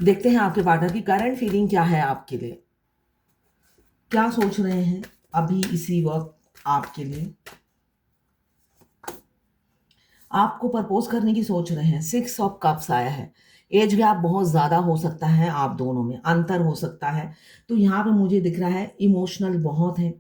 देखते हैं आपके पार्टनर की करंट फीलिंग क्या है आपके लिए, क्या सोच रहे हैं अभी इसी वक्त आपके लिए, आपको प्रपोज करने की सोच रहे हैं। 6 ऑफ कप्स आया है। एज गैप बहुत ज़्यादा हो सकता है, आप दोनों में अंतर हो सकता है। तो यहाँ पे मुझे दिख रहा है इमोशनल बहुत है,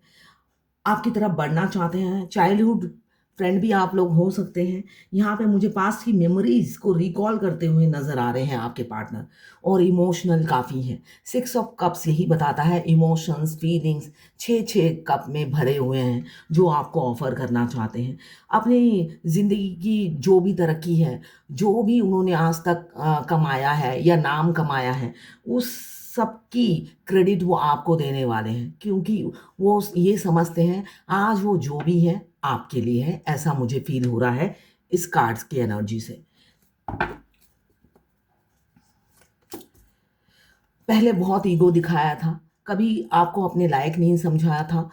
आपकी तरफ बढ़ना चाहते हैं। चाइल्डहुड फ्रेंड भी आप लोग हो सकते हैं। यहाँ पे मुझे पास्ट की मेमोरीज को रिकॉल करते हुए नजर आ रहे हैं आपके पार्टनर, और इमोशनल काफ़ी हैं। 6 ऑफ कप्स यही बताता है इमोशंस फीलिंग्स 6 6 कप में भरे हुए हैं, जो आपको ऑफर करना चाहते हैं। अपनी ज़िंदगी की जो भी तरक्की है, जो भी उन्होंने आज तक कमाया है या नाम कमाया है, उस सबकी क्रेडिट वो आपको देने वाले हैं, क्योंकि वो ये समझते हैं आज वो जो भी है आपके लिए है। ऐसा मुझे फील हो रहा है इस कार्ड्स की एनर्जी से। पहले बहुत ईगो दिखाया था, कभी आपको अपने लायक नहीं समझाया था,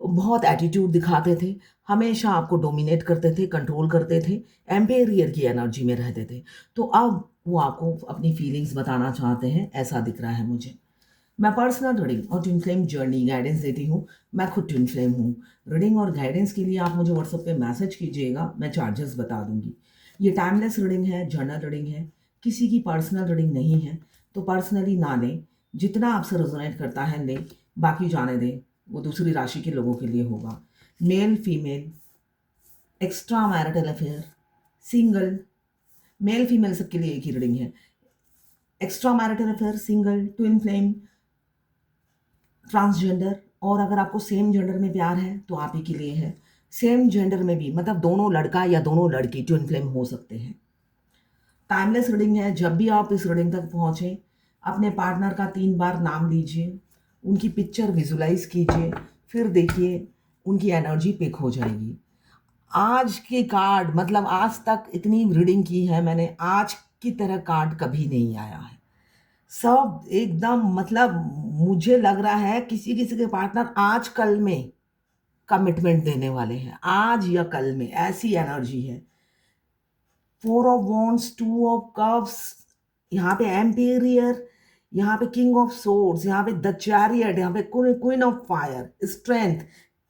बहुत एटीट्यूड दिखाते थे, हमेशा आपको डोमिनेट करते थे, कंट्रोल करते थे, एम्पेरियर की एनर्जी में रहते थे। तो अब वो आपको अपनी फीलिंग्स बताना चाहते हैं, ऐसा दिख रहा है मुझे। मैं पर्सनल रीडिंग और ट्विन फ्लेम जर्नी गाइडेंस देती हूँ। मैं खुद ट्विन फ्लेम हूँ। रीडिंग और गाइडेंस के लिए आप मुझे व्हाट्सएप पे मैसेज कीजिएगा, मैं चार्जेस बता दूंगी। ये टाइमलेस रीडिंग है, जर्नल रीडिंग है, किसी की पर्सनल रीडिंग नहीं है, तो पर्सनली ना लें। जितना आपसे रेजोनेट करता है लें, बाकी जाने दें, वो दूसरी राशि के लोगों के लिए होगा। Male female, extra marital affair, single, male female सबके लिए एक ही रीडिंग है। Extra marital affair, single, twin flame, transgender, और अगर आपको सेम जेंडर में प्यार है तो आप ही के लिए है। सेम जेंडर में भी, मतलब दोनों लड़का या दोनों लड़की ट्विन फ्लेम हो सकते हैं। टाइमलेस रीडिंग है। जब भी आप इस रीडिंग तक पहुंचे, अपने पार्टनर का 3 बार नाम लीजिए, उनकी पिक्चर विजुलाइज कीजिए, फिर देखिए उनकी एनर्जी पिक हो जाएगी। आज के कार्ड, मतलब आज तक इतनी रीडिंग की है मैंने, आज की तरह कार्ड कभी नहीं आया है। सब एकदम, मतलब मुझे लग रहा है किसी किसी के पार्टनर आज कल में कमिटमेंट देने वाले हैं, आज या कल में, ऐसी एनर्जी है। 4 ऑफ वॉन्ड्स, 2 ऑफ कप्स, यहाँ पे एम्पेरियर, यहाँ पे किंग ऑफ सोर्ड्स, यहाँ पे द चैरियट, यहाँ पे queen of fire, strength,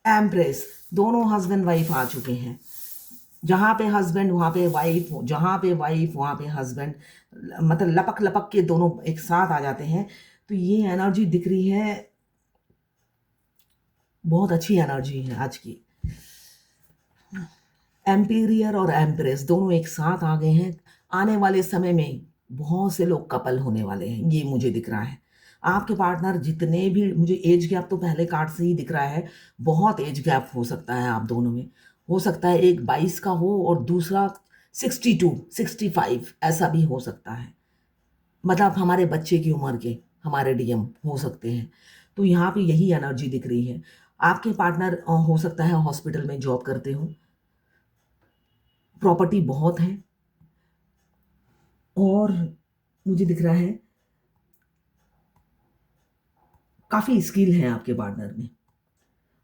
empress. दोनों हस्बैंड वाइफ आ चुके हैं। जहाँ पे हस्बैंड वहाँ पे वाइफ, जहाँ पे वाइफ वहाँ पे हस्बैंड, मतलब लपक लपक के दोनों एक साथ आ जाते हैं। तो ये एनर्जी दिख रही है, बहुत अच्छी एनर्जी है आज की। एम्पीरियर और एम्प्रेस दोनों एक साथ आ गए हैं। आने वाले समय में बहुत से लोग कपल होने वाले हैं, ये मुझे दिख रहा है। आपके पार्टनर जितने भी, मुझे एज गैप तो पहले कार्ड से ही दिख रहा है, बहुत एज गैप हो सकता है आप दोनों में। हो सकता है एक 22 का हो और दूसरा 62 65, ऐसा भी हो सकता है। मतलब हमारे बच्चे की उम्र के हमारे डीएम हो सकते हैं। तो यहाँ पे यही एनर्जी दिख रही है। आपके पार्टनर हो सकता है हॉस्पिटल में जॉब करते हो, प्रॉपर्टी बहुत है, और मुझे दिख रहा है काफ़ी स्किल है आपके पार्टनर में।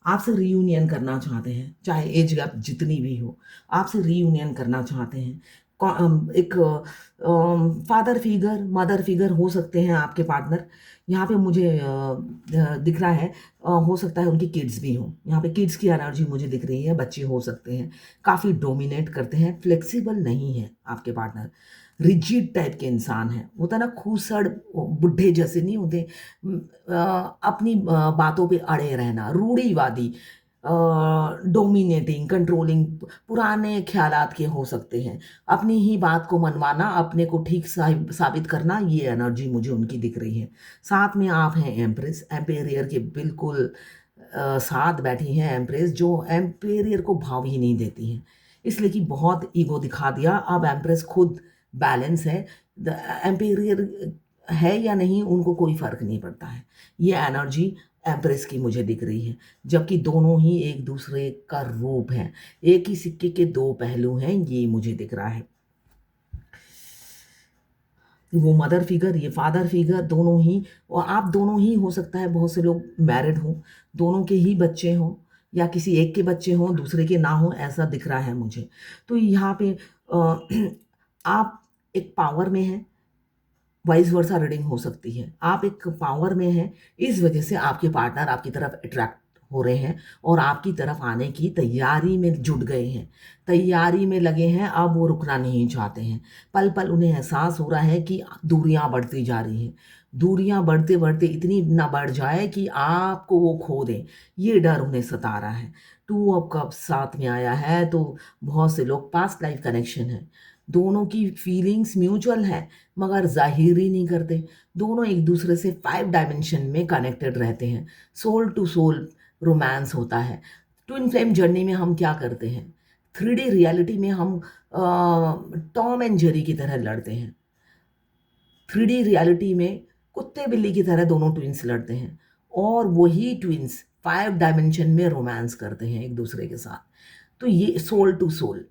आपसे रीयूनियन करना चाहते हैं, चाहे एज गैप जितनी भी हो, आपसे रीयूनियन करना चाहते हैं। एक फादर फिगर, मदर फिगर हो सकते हैं आपके पार्टनर। यहाँ पे मुझे दिख रहा है, हो सकता है उनकी किड्स भी हों। यहाँ पे किड्स की एनर्जी मुझे दिख रही है, बच्चे हो सकते हैं। काफ़ी डोमिनेट करते हैं, फ्लेक्सिबल नहीं है आपके पार्टनर, रिजिड टाइप के इंसान हैं। होता ना खूसड़ बुढ़े जैसे नहीं होते, अपनी बातों पे अड़े रहना, रूढ़िवादी, डोमिनेटिंग, कंट्रोलिंग, पुराने ख्यालात के हो सकते हैं। अपनी ही बात को मनवाना, अपने को ठीक साबित करना, ये एनर्जी मुझे उनकी दिख रही है। साथ में आप हैं एम्प्रेस, एम्पेरियर के बिल्कुल साथ बैठी हैं एम्प्रेस, जो एम्पेरियर को भाव ही नहीं देती हैं, इसलिए कि बहुत ईगो दिखा दिया। अब एम्प्रेस खुद बैलेंस है, एम्पेरियर है या नहीं उनको कोई फर्क नहीं पड़ता है। ये एनर्जी एम्प्रेस की मुझे दिख रही है, जबकि दोनों ही एक दूसरे का रूप हैं, एक ही सिक्के के दो पहलू हैं, ये मुझे दिख रहा है। वो मदर फिगर, ये फादर फिगर, दोनों ही, और आप दोनों ही हो सकता है, बहुत से लोग मैरिड हों, दोनों के ही बच्चे हों, या किसी एक के बच्चे हों दूसरे के ना हों, ऐसा दिख रहा है मुझे। तो यहाँ पे आप एक पावर में हैं, वाइस वर्सा रीडिंग हो सकती है। आप एक पावर में हैं, इस वजह से आपके पार्टनर आपकी तरफ अट्रैक्ट हो रहे हैं और आपकी तरफ आने की तैयारी में जुट गए हैं, तैयारी में लगे हैं, अब वो रुकना नहीं चाहते हैं। पल पल उन्हें एहसास हो रहा है कि दूरियां बढ़ती जा रही हैं, दूरियां बढ़ते बढ़ते इतनी ना बढ़ जाए कि आपको वो खो दें, ये डर उन्हें सता रहा है। टू ऑफ कप्स साथ में आया है तो बहुत से लोग पास्ट लाइफ कनेक्शन है, दोनों की फीलिंग्स म्यूचुअल है मगर जाहिर ही नहीं करते। दोनों एक दूसरे से 5 डायमेंशन में कनेक्टेड रहते हैं, सोल टू सोल रोमांस होता है। ट्विन फ्लेम जर्नी में हम क्या करते हैं, 3D रियलिटी में हम टॉम एंड जेरी की तरह लड़ते हैं, 3D रियलिटी में कुत्ते बिल्ली की तरह दोनों ट्विन्स लड़ते हैं और वही ट्विन्स 5 डायमेंशन में रोमांस करते हैं एक दूसरे के साथ। तो ये सोल टू सोल,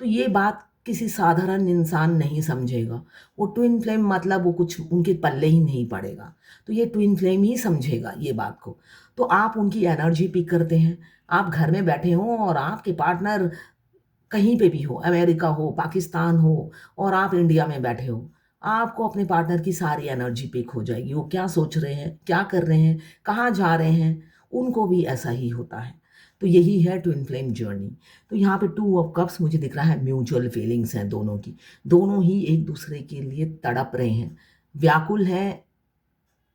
तो ये बात किसी साधारण इंसान नहीं समझेगा। वो ट्विन फ्लेम मतलब वो कुछ उनके पल्ले ही नहीं पड़ेगा। तो ये ट्विन फ्लेम ही समझेगा ये बात को। तो आप उनकी एनर्जी पिक करते हैं। आप घर में बैठे हों और आपके पार्टनर कहीं पे भी हो, अमेरिका हो, पाकिस्तान हो और आप इंडिया में बैठे हो, आपको अपने पार्टनर की सारी एनर्जी पिक हो जाएगी। वो क्या सोच रहे हैं, क्या कर रहे हैं, कहाँ जा रहे हैं, उनको भी ऐसा ही होता है। तो यही है ट्विन फ्लेम जर्नी। तो यहाँ पे 2 ऑफ कप्स मुझे दिख रहा है, म्यूचुअल फीलिंग्स हैं दोनों की। दोनों ही एक दूसरे के लिए तड़प रहे हैं, व्याकुल हैं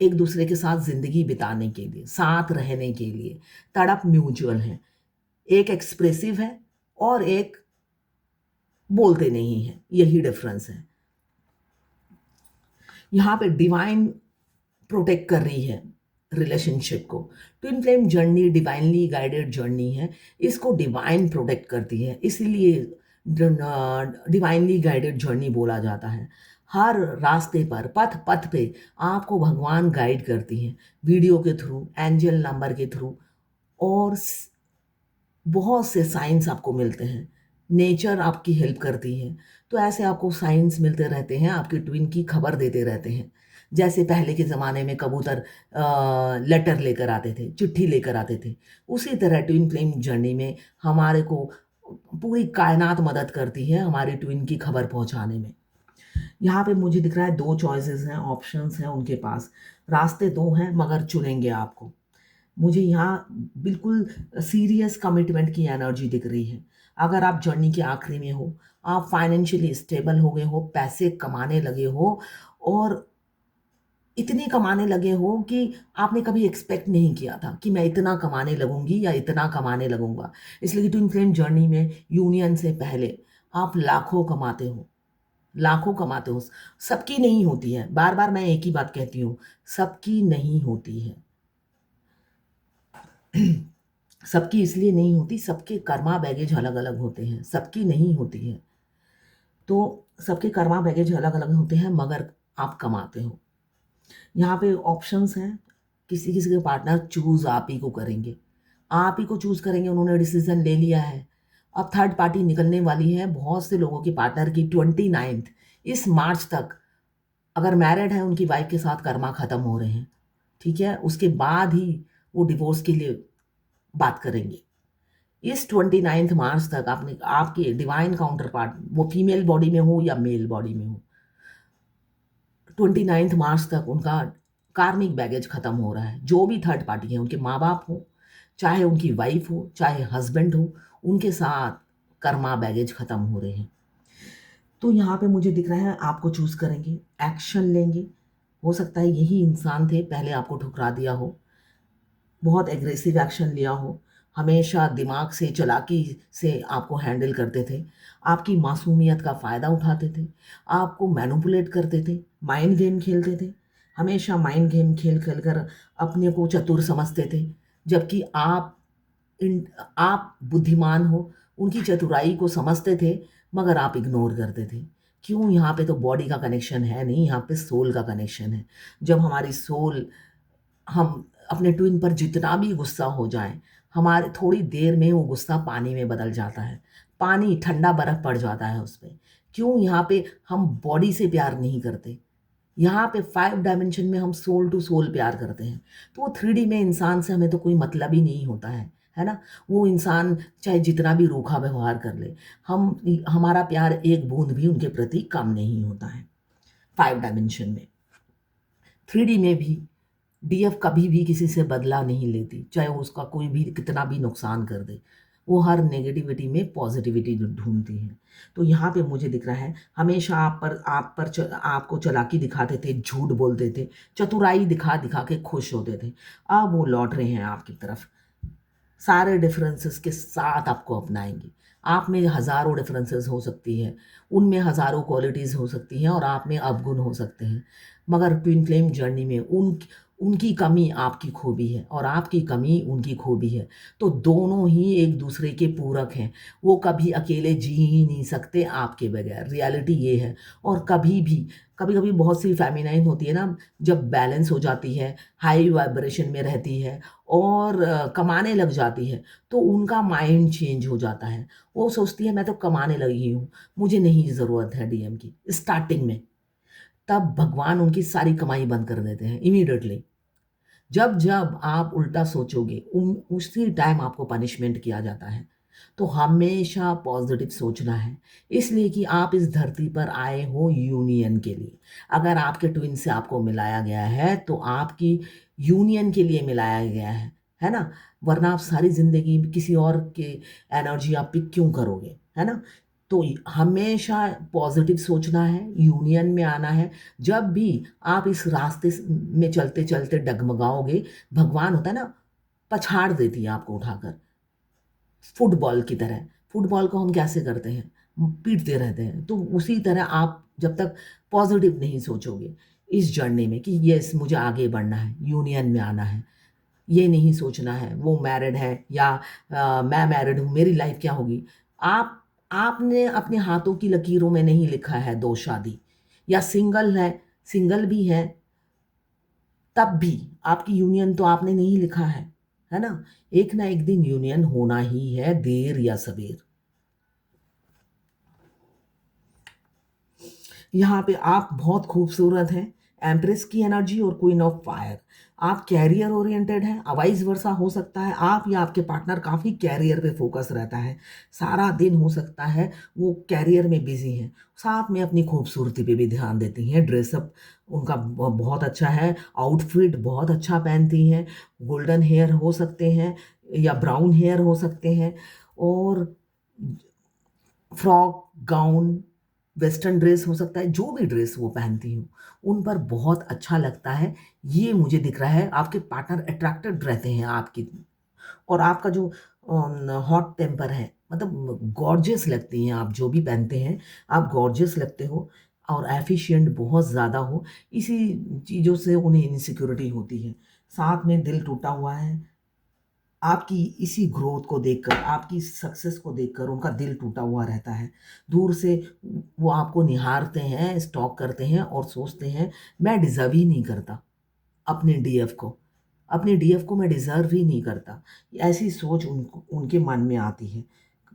एक दूसरे के साथ ज़िंदगी बिताने के लिए, साथ रहने के लिए। तड़प म्यूचुअल है, एक एक्सप्रेसिव है और एक बोलते नहीं है, यही डिफरेंस है। यहाँ पे डिवाइन प्रोटेक्ट कर रही है रिलेशनशिप को। Twin flame journey divinely guided journey है, इसको डिवाइन प्रोटेक्ट करती है, इसीलिए डिवाइनली गाइडेड जर्नी बोला जाता है। हर रास्ते पर, पथ पथ पे आपको भगवान गाइड करती हैं, वीडियो के थ्रू, एंजल नंबर के थ्रू और बहुत से साइंस आपको मिलते हैं, नेचर आपकी हेल्प करती है। तो ऐसे आपको साइंस मिलते रहते हैं, आपके ट्विन की खबर देते रहते हैं। जैसे पहले के ज़माने में कबूतर लेटर लेकर आते थे, चिट्ठी लेकर आते थे, उसी तरह ट्विन फ्लेम जर्नी में हमारे को पूरी कायनात मदद करती है हमारे ट्विन की खबर पहुंचाने में। यहाँ पे मुझे दिख रहा है 2 चॉइसेस हैं, ऑप्शंस हैं उनके पास, रास्ते 2 हैं मगर चुनेंगे आपको। मुझे यहाँ बिल्कुल सीरियस कमिटमेंट की एनर्जी दिख रही है। अगर आप जर्नी के आखिरी में हो, आप फाइनेंशियली स्टेबल हो गए हो, पैसे कमाने लगे हो और इतने कमाने लगे हो कि आपने कभी एक्सपेक्ट नहीं किया था कि मैं इतना कमाने लगूंगी या इतना कमाने लगूंगा। इसलिए ट्विन फ्लेम जर्नी में यूनियन से पहले आप लाखों कमाते हो, लाखों कमाते हो। सबकी नहीं होती है, बार बार मैं एक ही बात कहती हूँ, सबकी नहीं होती है। सबकी इसलिए नहीं होती, सबके कर्मा बैगेज अलग अलग होते हैं, सबकी नहीं होती है। तो सबके कर्मा बैगेज अलग अलग होते हैं मगर आप कमाते हो। यहाँ पे ऑप्शंस हैं, किसी किसी के पार्टनर चूज आप ही को करेंगे, आप ही को चूज करेंगे, उन्होंने डिसीजन ले लिया है। अब थर्ड पार्टी निकलने वाली है बहुत से लोगों के पार्टनर की 29 इस मार्च तक, अगर मैरिड है उनकी वाइफ के साथ कर्मा खत्म हो रहे हैं, ठीक है, उसके बाद ही वो डिवोर्स के लिए बात करेंगे। इस 29 मार्च तक आपने आपके डिवाइन काउंटर पार्ट, वो फीमेल बॉडी में हो या मेल बॉडी में हो, 29 मार्च तक उनका कार्मिक बैगेज खत्म हो रहा है। जो भी थर्ड पार्टी है, उनके माँ बाप हो, चाहे उनकी वाइफ हो, चाहे हस्बैंड हो, उनके साथ कर्मा बैगेज खत्म हो रहे हैं। तो यहाँ पे मुझे दिख रहा है आपको चूज करेंगे, एक्शन लेंगे। हो सकता है यही इंसान थे, पहले आपको ठुकरा दिया हो, बहुत एग्रेसिव एक्शन लिया हो, हमेशा दिमाग से, चालाकी से आपको हैंडल करते थे, आपकी मासूमियत का फ़ायदा उठाते थे, आपको मैनिपुलेट करते थे, माइंड गेम खेलते थे, हमेशा माइंड गेम खेल खेल कर अपने को चतुर समझते थे, जबकि आप बुद्धिमान हो, उनकी चतुराई को समझते थे मगर आप इग्नोर करते थे। क्यों? यहाँ पे तो बॉडी का कनेक्शन है नहीं, यहाँ पे सोल का कनेक्शन है। जब हमारी सोल, हम अपने ट्विन पर जितना भी गुस्सा हो जाए, हमारे थोड़ी देर में वो गुस्सा पानी में बदल जाता है, पानी ठंडा बर्फ पड़ जाता है उस पे। क्यों? यहाँ पे हम बॉडी से प्यार नहीं करते, यहाँ पे 5 डायमेंशन में हम सोल टू सोल प्यार करते हैं। तो वो 3D में इंसान से हमें तो कोई मतलब ही नहीं होता है ना? वो इंसान चाहे जितना भी रूखा व्यवहार कर ले, हमारा प्यार एक बूंद भी उनके प्रति कम नहीं होता है 5 डायमेंशन में। 3D में भी डीएफ कभी भी किसी से बदला नहीं लेती, चाहे उसका कोई भी कितना भी नुकसान कर दे। वो हर नेगेटिविटी में पॉजिटिविटी ढूंढती है। तो यहाँ पे मुझे दिख रहा है हमेशा आपको चालाकी दिखाते थे, झूठ बोलते थे, चतुराई दिखा दिखा के खुश होते थे। अब वो लौट रहे हैं आपकी तरफ, सारे डिफरेंसेस के साथ आपको अपनाएंगे। आप में हज़ारों डिफरेंसेस हो सकती है, उनमें हज़ारों क्वालिटीज़ हो सकती हैं और आप में अवगुण हो सकते हैं, मगर ट्विन फ्लेम जर्नी में उनकी कमी आपकी खूबी है और आपकी कमी उनकी खूबी है। तो दोनों ही एक दूसरे के पूरक हैं। वो कभी अकेले जी ही नहीं सकते आपके बगैर, रियलिटी ये है। और कभी कभी बहुत सी फेमिनाइन होती है ना, जब बैलेंस हो जाती है, हाई वाइब्रेशन में रहती है और कमाने लग जाती है, तो उनका माइंड चेंज हो जाता है। वो सोचती है मैं तो कमाने लगी हूँ, मुझे नहीं ज़रूरत है डीएम की स्टार्टिंग में। तब भगवान उनकी सारी कमाई बंद कर देते हैं इमीडिएटली। जब जब आप उल्टा सोचोगे उसी टाइम आपको पनिशमेंट किया जाता है। तो हमेशा पॉजिटिव सोचना है, इसलिए कि आप इस धरती पर आए हो यूनियन के लिए। अगर आपके ट्विन से आपको मिलाया गया है तो आपकी यूनियन के लिए मिलाया गया है ना? वरना आप सारी ज़िंदगी किसी और के एनर्जी आप पिक क्यों करोगे, है ना? तो हमेशा पॉजिटिव सोचना है, यूनियन में आना है। जब भी आप इस रास्ते में चलते चलते डगमगाओगे, भगवान होता है ना, पछाड़ देती है आपको उठाकर, फुटबॉल की तरह। फुटबॉल को हम कैसे करते हैं, पीटते रहते हैं। तो उसी तरह आप जब तक पॉजिटिव नहीं सोचोगे इस जर्नी में कि यस मुझे आगे बढ़ना है, यूनियन में आना है, ये नहीं सोचना है वो मैरिड है या मैं मैरिड हूँ, मेरी लाइफ क्या होगी। आप आपने अपने हाथों की लकीरों में नहीं लिखा है दो शादी, या सिंगल है, सिंगल भी है, तब भी आपकी यूनियन तो आपने नहीं लिखा है ना? एक ना एक दिन यूनियन होना ही है, देर या सवेर। यहाँ पे आप बहुत खूबसूरत हैं, एम्प्रेस की एनर्जी और क्वीन ऑफ फायर। आप कैरियर ओरिएंटेड हैं, वाइस वर्सा हो सकता है आप या आपके पार्टनर काफ़ी कैरियर पे फोकस रहता है। सारा दिन हो सकता है वो कैरियर में बिजी हैं, साथ में अपनी खूबसूरती पे भी ध्यान देती हैं। ड्रेसअप उनका बहुत अच्छा है, आउटफिट बहुत अच्छा पहनती हैं। गोल्डन हेयर हो सकते हैं या ब्राउन हेयर हो सकते हैं, और फ्रॉक, गाउन, वेस्टर्न ड्रेस हो सकता है, जो भी ड्रेस वो पहनती हूँ, उन पर बहुत अच्छा लगता है। ये मुझे दिख रहा है, आपके पार्टनर अट्रैक्टेड रहते हैं आपकी। और आपका जो हॉट टेम्पर है, मतलब गॉर्जियस लगती हैं आप जो भी पहनते हैं, आप गॉर्जियस लगते हो और एफिशिएंट बहुत ज़्यादा हो। इसी चीज़ों से उन्हें इनसिक्योरिटी होती है। साथ में दिल टूटा हुआ है, आपकी इसी ग्रोथ को देखकर, आपकी सक्सेस को देखकर उनका दिल टूटा हुआ रहता है। दूर से वो आपको निहारते हैं, स्टॉक करते हैं और सोचते हैं मैं डिज़र्व ही नहीं करता अपने डीएफ को। अपने डीएफ को मैं डिज़र्व ही नहीं करता। ऐसी सोच उनके मन में आती है।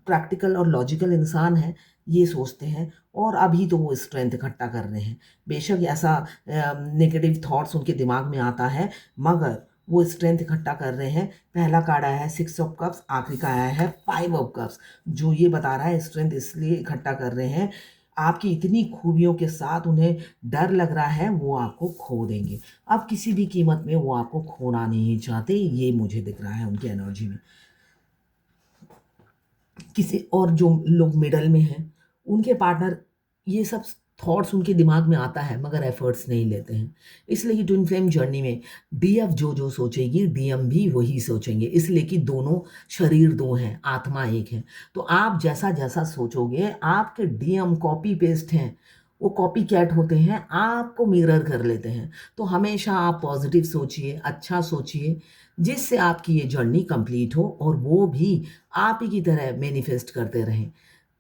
प्रैक्टिकल और लॉजिकल इंसान हैं, ये सोचते हैं, और अभी तो वो स्ट्रेंथ इकट्ठा कर रहे हैं। बेशक ऐसा नेगेटिव थॉट्स उनके दिमाग में आता है, मगर वो स्ट्रेंथ इकट्ठा कर रहे हैं। पहला कार्ड आया है 6 ऑफ कप्स, आखिरी का आया है 5 ऑफ कप्स, जो ये बता रहा है स्ट्रेंथ इसलिए इकट्ठा कर रहे हैं, आपकी इतनी खूबियों के साथ उन्हें डर लग रहा है वो आपको खो देंगे। अब किसी भी कीमत में वो आपको खोना नहीं चाहते, ये मुझे दिख रहा है उनकी एनर्जी में। किसी और जो लोग मिडल में हैं, उनके पार्टनर, ये सब थॉट्स उनके दिमाग में आता है मगर एफर्ट्स नहीं लेते हैं। इसलिए कि ट्विन फ्लेम जर्नी में डीएफ जो जो सोचेगी डीएम भी वही सोचेंगे, इसलिए कि दोनों शरीर दो हैं, आत्मा एक है। तो आप जैसा जैसा सोचोगे, आपके डीएम कॉपी पेस्ट हैं, वो कॉपी कैट होते हैं, आपको मिरर कर लेते हैं। तो हमेशा आप पॉजिटिव सोचिए, अच्छा सोचिए, जिससे आपकी ये जर्नी कंप्लीट हो और वो भी आप ही की तरह मैनिफेस्ट करते रहें।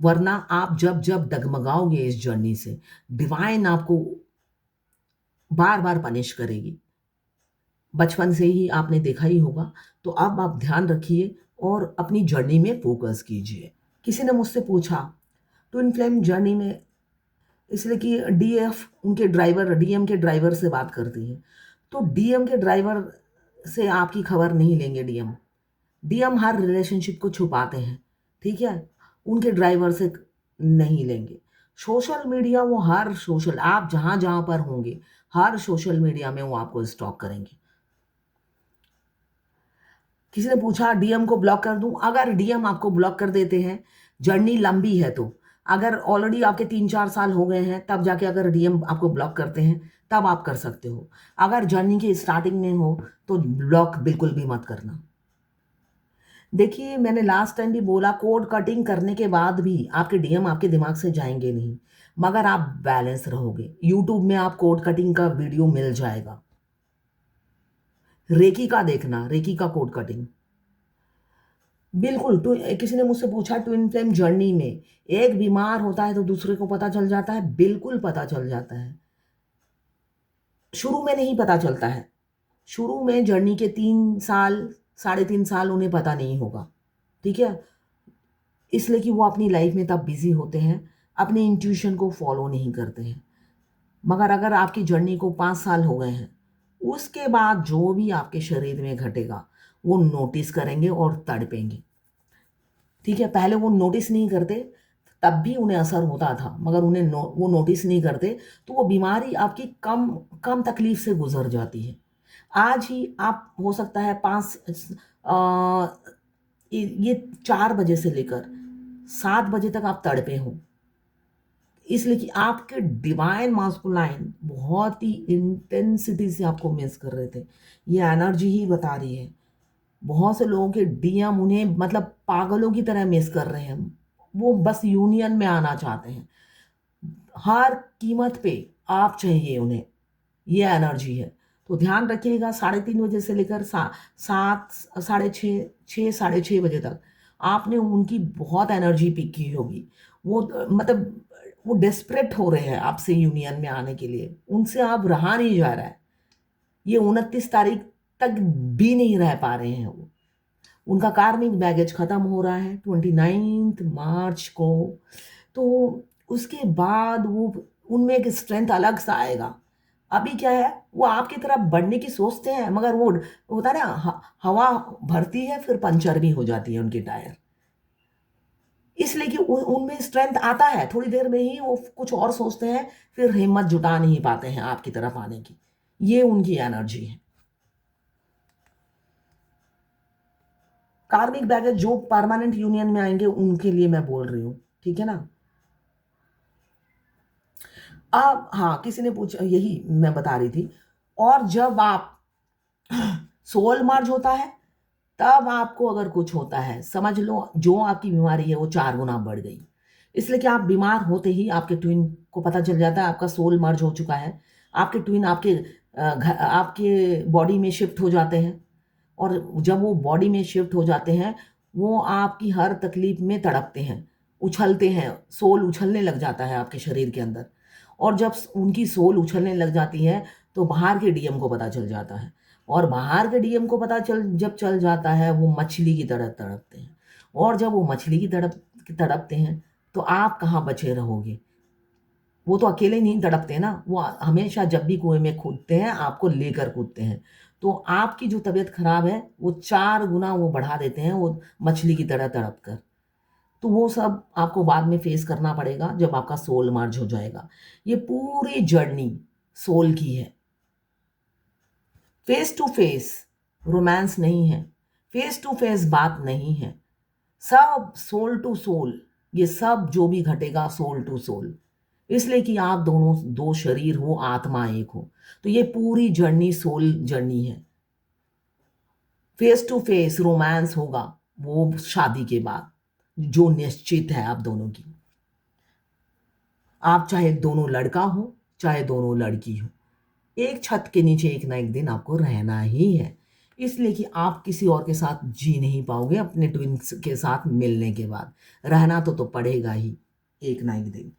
वरना आप जब जब डगमगाओगे इस जर्नी से, डिवाइन आपको बार बार पनिश करेगी। बचपन से ही आपने देखा ही होगा। तो अब आप ध्यान रखिए और अपनी जर्नी में फोकस कीजिए। किसी ने मुझसे पूछा ट्विन फ्लेम जर्नी में, इसलिए कि डीएफ उनके ड्राइवर, डीएम के ड्राइवर से बात करती है, तो डीएम के ड्राइवर से आपकी खबर नहीं लेंगे डीएम। डीएम हर रिलेशनशिप को छुपाते हैं, ठीक है? उनके ड्राइवर से नहीं लेंगे। सोशल मीडिया वो हर सोशल, आप जहाँ जहाँ पर होंगे हर सोशल मीडिया में वो आपको स्टॉक करेंगे। किसी ने पूछा डीएम को ब्लॉक कर दूं? अगर डीएम आपको ब्लॉक कर देते हैं, जर्नी लंबी है तो, अगर ऑलरेडी आपके 3-4 साल हो गए हैं, तब जाके अगर डीएम आपको ब्लॉक करते हैं, तब आप कर सकते हो। अगर जर्नी के स्टार्टिंग में हो तो ब्लॉक बिल्कुल भी मत करना। देखिए, मैंने लास्ट टाइम भी बोला, कोड कटिंग करने के बाद भी आपके डीएम आपके दिमाग से जाएंगे नहीं, मगर आप बैलेंस रहोगे। यूट्यूब में आप कोड कटिंग का वीडियो मिल जाएगा। रेकी का देखना, रेकी का कोड कटिंग बिल्कुल। किसी ने मुझसे पूछा ट्विन फ्लेम जर्नी में एक बीमार होता है तो दूसरे को पता चल जाता है? बिल्कुल पता चल जाता है। शुरू में नहीं पता चलता है। शुरू में जर्नी के 3 साल, 3.5 साल उन्हें पता नहीं होगा, ठीक है? इसलिए कि वो अपनी लाइफ में तब बिजी होते हैं, अपने इंट्यूशन को फॉलो नहीं करते हैं। मगर अगर आपकी जर्नी को 5 साल हो गए हैं, उसके बाद जो भी आपके शरीर में घटेगा वो नोटिस करेंगे और तड़पेंगे, ठीक है? पहले वो नोटिस नहीं करते, तब भी उन्हें असर होता था, मगर वो नोटिस नहीं करते, तो वो बीमारी आपकी कम कम तकलीफ से गुजर जाती है। आज ही आप हो सकता है 4 बजे से लेकर 7 बजे तक आप तड़पे हो, इसलिए कि आपके डिवाइन मास्कुलाइन बहुत ही इंटेंसिटी से आपको मिस कर रहे थे। ये एनर्जी ही बता रही है। बहुत से लोगों के डीएम उन्हें मतलब पागलों की तरह मिस कर रहे हैं। वो बस यूनियन में आना चाहते हैं। हर कीमत पे आप चाहिए उन्हें। ये एनर्जी है। तो ध्यान रखिएगा, 3:30 बजे से लेकर 7, 6:30, 6-6:30 बजे तक आपने उनकी बहुत एनर्जी पिक की होगी। वो मतलब वो डेस्परेट हो रहे हैं आपसे यूनियन में आने के लिए। उनसे आप रहा नहीं जा रहा है। ये 29 तारीख तक भी नहीं रह पा रहे हैं वो। उनका कार्मिक बैगेज खत्म हो रहा है 29 मार्च को। तो उसके बाद वो उनमें एक स्ट्रेंथ अलग सा आएगा। अभी क्या है, वो आपकी तरफ बढ़ने की सोचते हैं, मगर वो होता है ना, हवा भरती है फिर पंचर भी हो जाती है उनकी टायर। इसलिए कि उनमें स्ट्रेंथ आता है, थोड़ी देर में ही वो कुछ और सोचते हैं, फिर हिम्मत जुटा नहीं पाते हैं आपकी तरफ आने की। ये उनकी एनर्जी है। कार्मिक बैगेज जो परमानेंट यूनियन में आएंगे उनके लिए मैं बोल रही हूँ, ठीक है ना? अब हाँ, किसी ने पूछा, यही मैं बता रही थी। और जब आप सोल मर्ज होता है, तब आपको अगर कुछ होता है, समझ लो जो आपकी बीमारी है वो 4 गुना बढ़ गई। इसलिए कि आप बीमार होते ही आपके ट्विन को पता चल जाता है आपका सोल मर्ज हो चुका है। आपके ट्विन आपके बॉडी में शिफ्ट हो जाते हैं, और जब वो बॉडी में शिफ्ट हो जाते हैं, वो आपकी हर तकलीफ में तड़पते हैं, उछलते हैं, सोल उछलने लग जाता है आपके शरीर के अंदर। और जब उनकी सोल उछलने लग जाती है, तो बाहर के डीएम को पता चल जाता है, और बाहर के डीएम को जब चल जाता है, वो मछली की तरह तड़पते हैं। और जब वो मछली की तड़पते हैं, तो आप कहाँ बचे रहोगे? वो तो अकेले नहीं तड़पते ना, वो हमेशा जब भी कुएं में कूदते हैं आपको लेकर कूदते हैं। तो आपकी जो तबीयत खराब है वो 4 गुना वो बढ़ा देते हैं, वो मछली की तरह तड़प कर। तो वो सब आपको बाद में फेस करना पड़ेगा जब आपका सोल मर्ज हो जाएगा। ये पूरी जर्नी सोल की है। फेस टू फेस रोमांस नहीं है, फेस टू फेस बात नहीं है, सब सोल टू सोल। ये सब जो भी घटेगा सोल टू सोल, इसलिए कि आप दोनों दो शरीर हो, आत्मा एक हो। तो ये पूरी जर्नी सोल जर्नी है। फेस टू फेस रोमांस होगा वो शादी के बाद, जो निश्चित है आप दोनों की। आप चाहे दोनों लड़का हो चाहे दोनों लड़की हो, एक छत के नीचे एक ना एक दिन आपको रहना ही है। इसलिए कि आप किसी और के साथ जी नहीं पाओगे अपने ट्विन्स के साथ मिलने के बाद। रहना तो पड़ेगा ही एक ना एक दिन।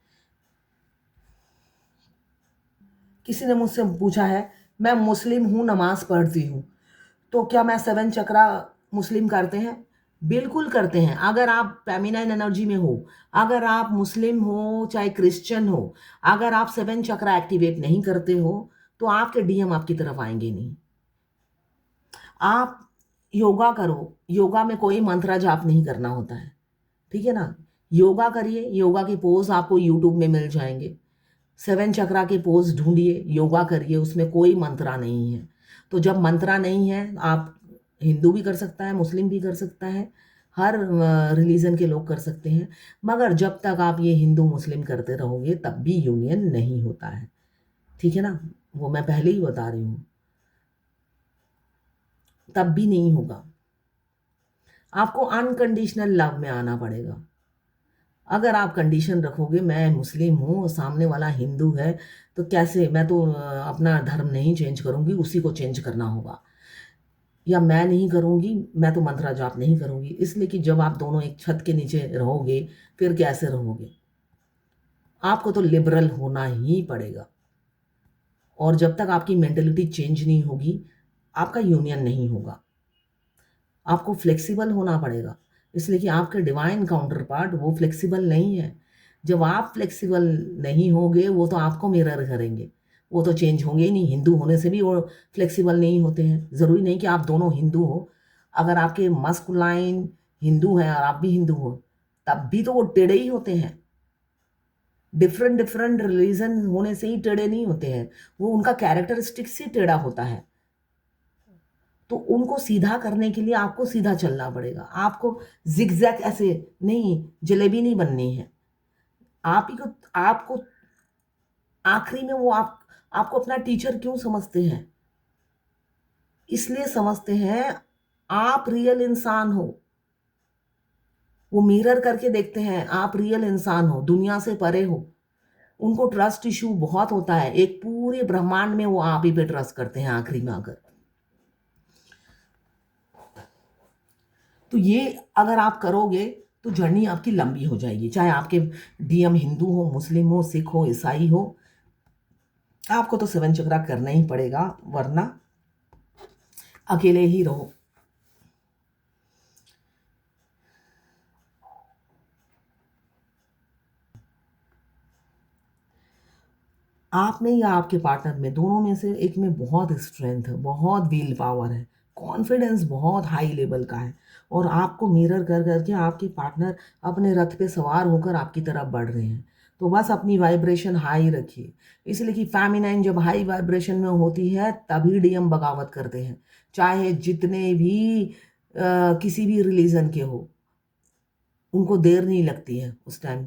किसी ने मुझसे पूछा है, मैं मुस्लिम हूँ, नमाज पढ़ती हूँ, तो क्या मैं 7 चक्रा मुस्लिम करते हैं? बिल्कुल करते हैं। अगर आप फेमिनाइन एनर्जी में हो, अगर आप मुस्लिम हो चाहे क्रिश्चियन हो, अगर आप 7 चक्रा एक्टिवेट नहीं करते हो, तो आपके डीएम आपकी तरफ आएंगे नहीं। आप योगा करो, योगा में कोई मंत्र जाप नहीं करना होता है, ठीक है ना? योगा करिए, योगा के पोज आपको यूट्यूब में मिल जाएंगे। 7 चक्रा के पोज ढूंढिए, योगा करिए, उसमें कोई मंत्रा नहीं है। तो जब मंत्रा नहीं है, आप हिंदू भी कर सकता है, मुस्लिम भी कर सकता है, हर रिलीजन के लोग कर सकते हैं। मगर जब तक आप ये हिंदू मुस्लिम करते रहोगे तब भी यूनियन नहीं होता है, ठीक है ना? वो मैं पहले ही बता रही हूँ, तब भी नहीं होगा। आपको अनकंडीशनल लव में आना पड़ेगा। अगर आप कंडीशन रखोगे मैं मुस्लिम हूँ, सामने वाला हिंदू है, तो कैसे, मैं तो अपना धर्म नहीं चेंज करूँगी, उसी को चेंज करना होगा, या मैं नहीं करूँगी, मैं तो मंत्रा जाप नहीं करूँगी। इसलिए कि जब आप दोनों एक छत के नीचे रहोगे फिर कैसे रहोगे? आपको तो लिबरल होना ही पड़ेगा। और जब तक आपकी मेंटेलिटी चेंज नहीं होगी, आपका यूनियन नहीं होगा। आपको फ्लेक्सिबल होना पड़ेगा, इसलिए कि आपके डिवाइन काउंटर पार्ट वो फ्लेक्सिबल नहीं है। जब आप फ्लेक्सिबल नहीं होगे, वो तो आपको मिरर करेंगे, वो तो चेंज होंगे ही नहीं। हिंदू होने से भी वो फ्लेक्सिबल नहीं होते हैं। ज़रूरी नहीं कि आप दोनों हिंदू हो, अगर आपके मस्कुलाइन हिंदू हैं और आप भी हिंदू हो, तब भी तो वो टेढ़े ही होते हैं। डिफरेंट डिफरेंट रिलीजन होने से ही टेढ़े नहीं होते हैं, वो उनका कैरेक्टरिस्टिक्स ही टेढ़ा होता है। तो उनको सीधा करने के लिए आपको सीधा चलना पड़ेगा। आपको ज़िगज़ैग ऐसे नहीं, जलेबी नहीं बननी है। आप ही को, आपको आखिरी में वो आपको अपना टीचर क्यों समझते हैं? इसलिए समझते हैं, आप रियल इंसान हो। वो मिरर करके देखते हैं, आप रियल इंसान हो, दुनिया से परे हो। उनको ट्रस्ट इश्यू बहुत होता है। एक पूरे ब्रह्मांड में वो आप ही पे ट्रस्ट करते हैं आखिरी में आकर। तो ये अगर आप करोगे तो जर्नी आपकी लंबी हो जाएगी, चाहे आपके डीएम हिंदू हो, मुस्लिम हो, सिख हो, ईसाई हो, आपको तो 7 चक्रा करना ही पड़ेगा, वरना अकेले ही रहो। आप में या आपके पार्टनर में, दोनों में से एक में बहुत स्ट्रेंथ है, बहुत विल पावर है, कॉन्फिडेंस बहुत हाई लेवल का है, और आपको मिरर कर करके आपके पार्टनर अपने रथ पे सवार होकर आपकी तरफ बढ़ रहे हैं। तो बस अपनी वाइब्रेशन हाई रखिए। इसलिए कि फेमिनाइन जब हाई वाइब्रेशन में होती है तभी डीएम बगावत करते हैं, चाहे जितने भी किसी भी रिलीजन के हो, उनको देर नहीं लगती है उस टाइम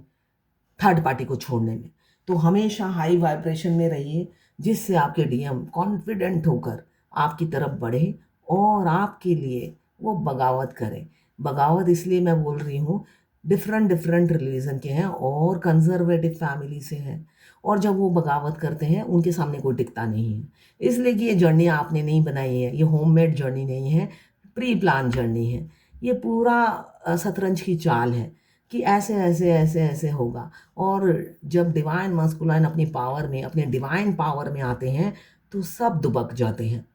थर्ड पार्टी को छोड़ने में। तो हमेशा हाई वाइब्रेशन में रहिए, जिससे आपके डीएम कॉन्फिडेंट होकर आपकी तरफ बढ़े और आपके लिए वो बगावत करें। बगावत इसलिए मैं बोल रही हूँ, डिफरेंट डिफरेंट रिलीजन के हैं और कंजर्वेटिव फैमिली से हैं, और जब वो बगावत करते हैं उनके सामने कोई टिकता नहीं है। इसलिए कि ये जर्नी आपने नहीं बनाई है, ये होममेड जर्नी नहीं है, प्री प्लान जर्नी है। ये पूरा शतरंज की चाल है कि ऐसे ऐसे ऐसे ऐसे होगा। और जब डिवाइन मस्कुलाइन अपनी पावर में, अपने डिवाइन पावर में आते हैं तो सब दुबक जाते हैं।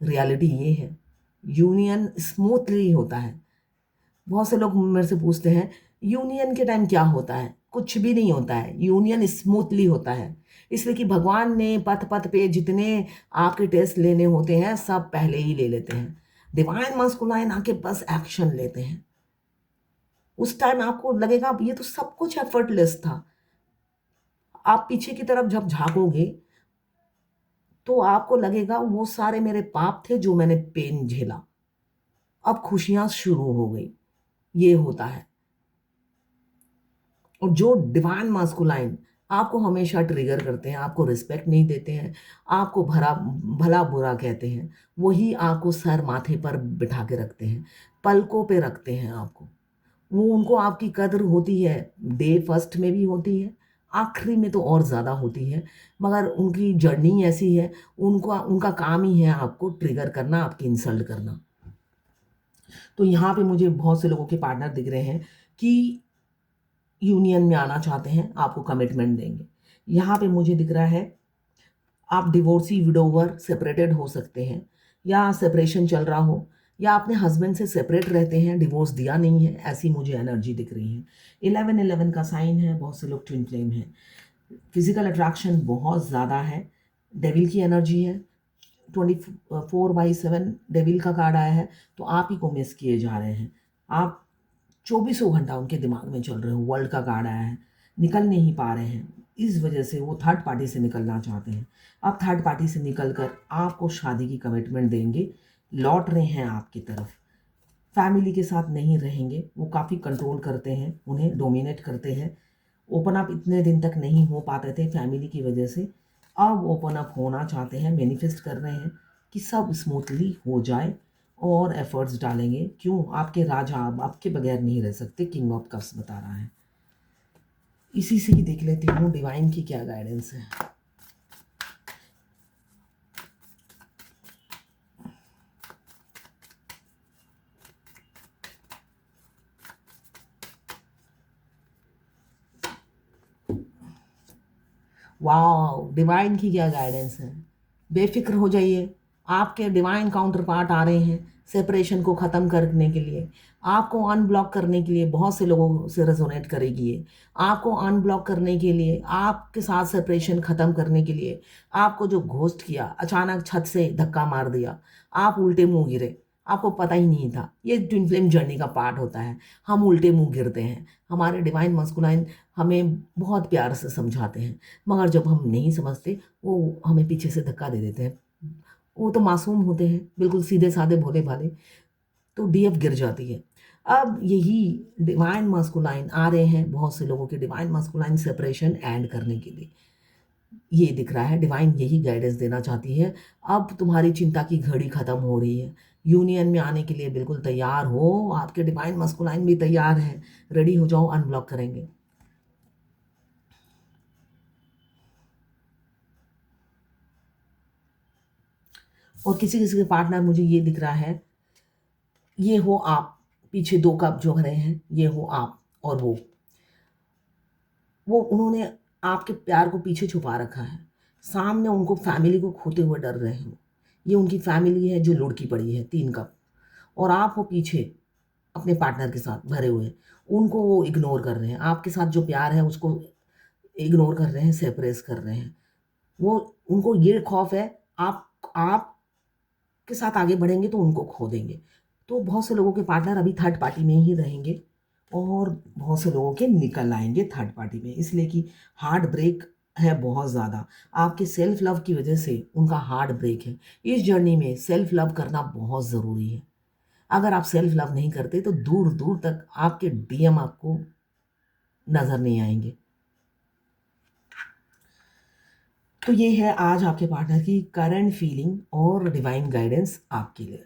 रियलिटी ये है, यूनियन स्मूथली होता है। बहुत से लोग मेरे से पूछते हैं यूनियन के टाइम क्या होता है? कुछ भी नहीं होता है, यूनियन स्मूथली होता है। इसलिए कि भगवान ने पथ पथ पे जितने आपके टेस्ट लेने होते हैं सब पहले ही ले लेते हैं। डिवाइन मस्कुलाइन आके बस एक्शन लेते हैं। उस टाइम आपको लगेगा ये तो सब कुछ एफर्टलेस था। आप पीछे की तरफ जब झाँकोगे तो आपको लगेगा वो सारे मेरे पाप थे जो मैंने पेन झेला। अब खुशियाँ शुरू हो गई। ये होता है। और जो डिवाइन मास्कुलाइन आपको हमेशा ट्रिगर करते हैं, आपको रिस्पेक्ट नहीं देते हैं, आपको भला-बुरा कहते हैं, वही आपको सर माथे पर बिठा के रखते हैं, पलकों पे रखते हैं आपको। वो उनको आपकी कद्र होती है, डे फर्स्ट में भी होती है, आखिरी में तो और ज़्यादा होती है, मगर उनकी जर्नी ऐसी है, उनका काम ही है आपको ट्रिगर करना, आपकी इंसल्ट करना। तो यहाँ पे मुझे बहुत से लोगों के पार्टनर दिख रहे हैं कि यूनियन में आना चाहते हैं, आपको कमिटमेंट देंगे। यहाँ पे मुझे दिख रहा है आप डिवोर्सी, विडोवर, सेपरेटेड हो सकते हैं, या सेपरेशन चल रहा हो, या अपने हस्बैंड से सेपरेट रहते हैं, डिवोर्स दिया नहीं है, ऐसी मुझे एनर्जी दिख रही है। 11-11 का साइन है, बहुत से लोग ट्विन फ्लेम हैं। फिजिकल अट्रैक्शन बहुत ज़्यादा है, डेविल की एनर्जी है, 24/7 डेविल का कार्ड आया है, तो आप ही को मिस किए जा रहे हैं। आप चौबीसों घंटा उनके दिमाग में चल रहे हो, वर्ल्ड का कार्ड आया है, निकल नहीं पा रहे हैं। इस वजह से वो थर्ड पार्टी से निकलना चाहते हैं। अब थर्ड पार्टी से निकलकर आपको शादी की कमिटमेंट देंगे, लौट रहे हैं आपकी तरफ। फैमिली के साथ नहीं रहेंगे, वो काफ़ी कंट्रोल करते हैं, उन्हें डोमिनेट करते हैं। ओपन अप इतने दिन तक नहीं हो पाते थे फैमिली की वजह से, अब ओपन अप होना चाहते हैं, मैनिफेस्ट कर रहे हैं कि सब स्मूथली हो जाए और एफर्ट्स डालेंगे। क्यों? आपके राजा अब आपके बगैर नहीं रह सकते, किंग ऑफ कप्स बता रहा है। इसी से ही देख लेती हूँ डिवाइन की क्या गाइडेंस है। वाह, डिवाइन की क्या गाइडेंस है। बेफिक्र हो जाइए, आपके डिवाइन काउंटर पार्ट आ रहे हैं सेपरेशन को ख़त्म करने के लिए, आपको अनब्लॉक करने के लिए। बहुत से लोगों से रेजोनेट करेगी ये। आपको अनब्लॉक करने के लिए, आपके साथ सेपरेशन ख़त्म करने के लिए, आपको जो घोस्ट किया, अचानक छत से धक्का मार दिया, आप उल्टे मुंह गिरे, आपको पता ही नहीं था। ये ट्विन फ्लेम जर्नी का पार्ट होता है, हम उल्टे मुंह गिरते हैं। हमारे डिवाइन मस्कुलाइन हमें बहुत प्यार से समझाते हैं, मगर जब हम नहीं समझते वो हमें पीछे से धक्का दे देते हैं। वो तो मासूम होते हैं, बिल्कुल सीधे साधे भोले भाले, तो डीएफ गिर जाती है। अब यही डिवाइन मस्कुलाइन आ रहे हैं, बहुत से लोगों के डिवाइन मस्कुलाइन सेपरेशन एंड करने के लिए। ये दिख रहा है डिवाइन यही गाइडेंस देना चाहती है। अब तुम्हारी चिंता की घड़ी खत्म हो रही है, यूनियन में आने के लिए बिल्कुल तैयार हो। आपके डिवाइन मस्कुलाइन भी तैयार है, रेडी हो जाओ, अनब्लॉक करेंगे। और किसी किसी के पार्टनर मुझे ये दिख रहा है, ये हो आप, पीछे दो कप जो रहे हैं, ये हो आप और वो उन्होंने आपके प्यार को पीछे छुपा रखा है। सामने उनको फैमिली को खोते हुए डर रहे हैं। ये उनकी फैमिली है जो लुढ़की पड़ी है, 3 कप। और आप हो पीछे अपने पार्टनर के साथ भरे हुए। उनको वो इग्नोर कर रहे हैं, आपके साथ जो प्यार है उसको इग्नोर कर रहे हैं, सेपरेस कर रहे हैं। वो उनको ये खौफ है, आपके साथ आगे बढ़ेंगे तो उनको खो देंगे। तो बहुत से लोगों के पार्टनर अभी थर्ड पार्टी में ही रहेंगे और बहुत से लोगों के निकल आएंगे थर्ड पार्टी में, इसलिए कि हार्ट ब्रेक है बहुत ज़्यादा। आपके सेल्फ लव की वजह से उनका हार्ट ब्रेक है। इस जर्नी में सेल्फ लव करना बहुत ज़रूरी है। अगर आप सेल्फ लव नहीं करते तो दूर दूर तक आपके डीएम आपको नज़र नहीं आएंगे। तो ये है आज आपके पार्टनर की करंट फीलिंग और डिवाइन गाइडेंस आपके लिए।